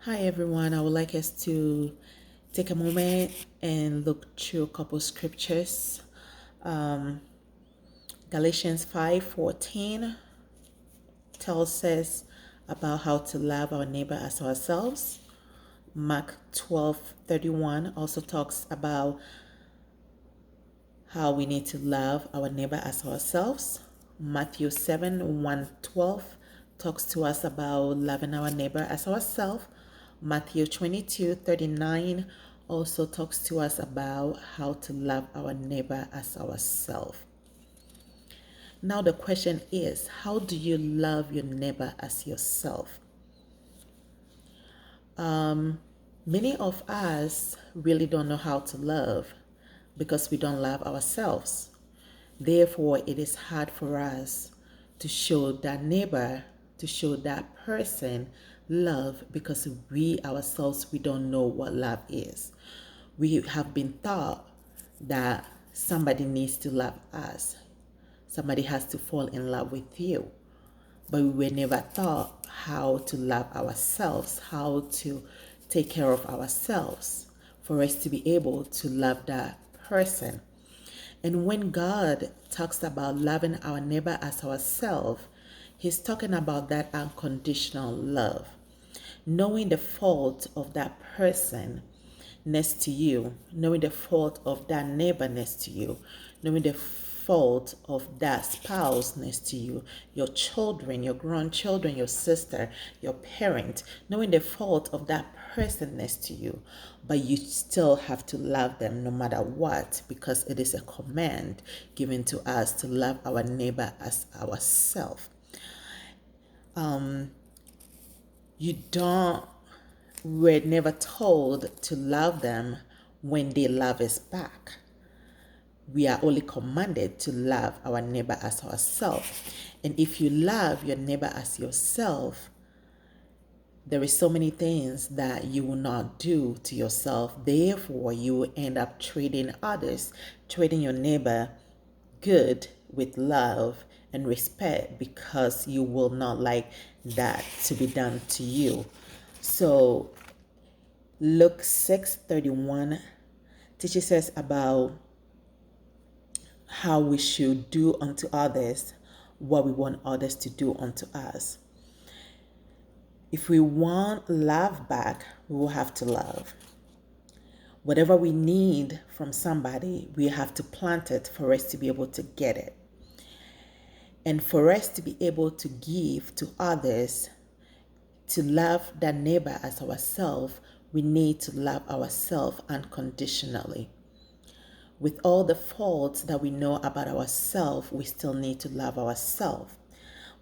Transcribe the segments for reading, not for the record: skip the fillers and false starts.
Hi everyone, I would like us to take a moment and look through a couple scriptures. Um, Galatians 5:14 tells us about how to love our neighbor as ourselves. Mark 12:31 also talks about how we need to love our neighbor as ourselves. Matthew 7:1-12 talks to us about loving our neighbor as ourselves. Matthew 22:39 also talks to us about how to love our neighbor as ourselves. Now the question is, how do you love your neighbor as yourself? Many of us really don't know how to love because we don't love ourselves. Therefore, it is hard for us to show that neighbor, to show that person love because we ourselves, we don't know what love is. We have been taught that somebody needs to love us. Somebody has to fall in love with you. But we were never taught how to love ourselves, how to take care of ourselves for us to be able to love that person. And when God talks about loving our neighbor as ourselves, He's talking about that unconditional love. Knowing the fault of that person next to you, knowing the fault of that neighbor next to you, knowing the fault of that spouse next to you, your children, your grandchildren, your sister, your parent, knowing the fault of that person next to you, but you still have to love them no matter what, because it is a command given to us to love our neighbor as ourselves. You don't, we're never told to love them when they love us back. We are only commanded to love our neighbor as ourselves. And if you love your neighbor as yourself, there is so many things that you will not do to yourself. Therefore, you will end up treating others, treating your neighbor good with love and respect because you will not like that to be done to you. So Luke 6:31 teaches us about how we should do unto others what we want others to do unto us. If we want love back, we will have to love. Whatever we need from somebody, we have to plant it for us to be able to get it. And for us to be able to give to others, to love that neighbor as ourselves, we need to love ourselves unconditionally. With all the faults that we know about ourselves, we still need to love ourselves.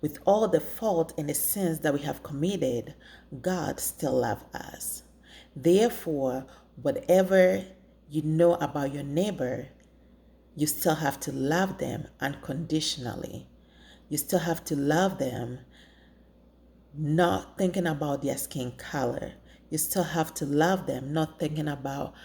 With all the fault and the sins that we have committed, God still loves us. Therefore, whatever you know about your neighbor, you still have to love them unconditionally. You still have to love them not thinking about their skin color. You still have to love them not thinking about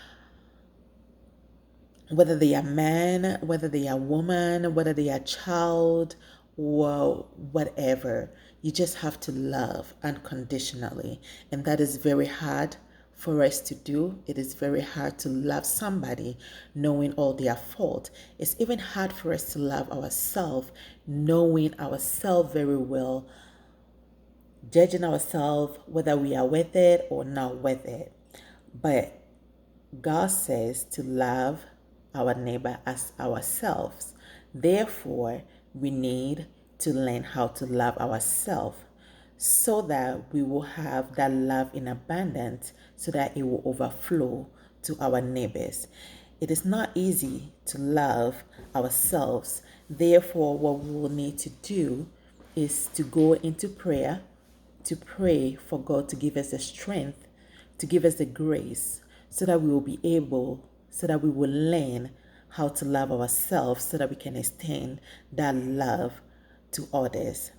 whether they are man, whether they are woman, whether they are child, or whatever. You just have to love unconditionally. And that is very hard for us to do. It is very hard to love somebody knowing all their fault. It's even hard for us to love ourselves, knowing ourselves very well, judging ourselves whether we are with it or not with it. But God says to love our neighbor as ourselves. Therefore, we need to learn how to love ourselves so that we will have that love in abundance, so that it will overflow to our neighbors. It is not easy to love ourselves. Therefore, what we will need to do is to go into prayer, to pray for God to give us the strength, to give us the grace, so that we will be able, so that we will learn how to love ourselves, so that we can extend that love to others.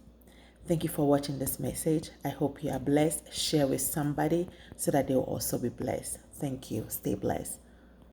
Thank you for watching this message. I hope you are blessed. Share with somebody so that they will also be blessed. Thank you. Stay blessed.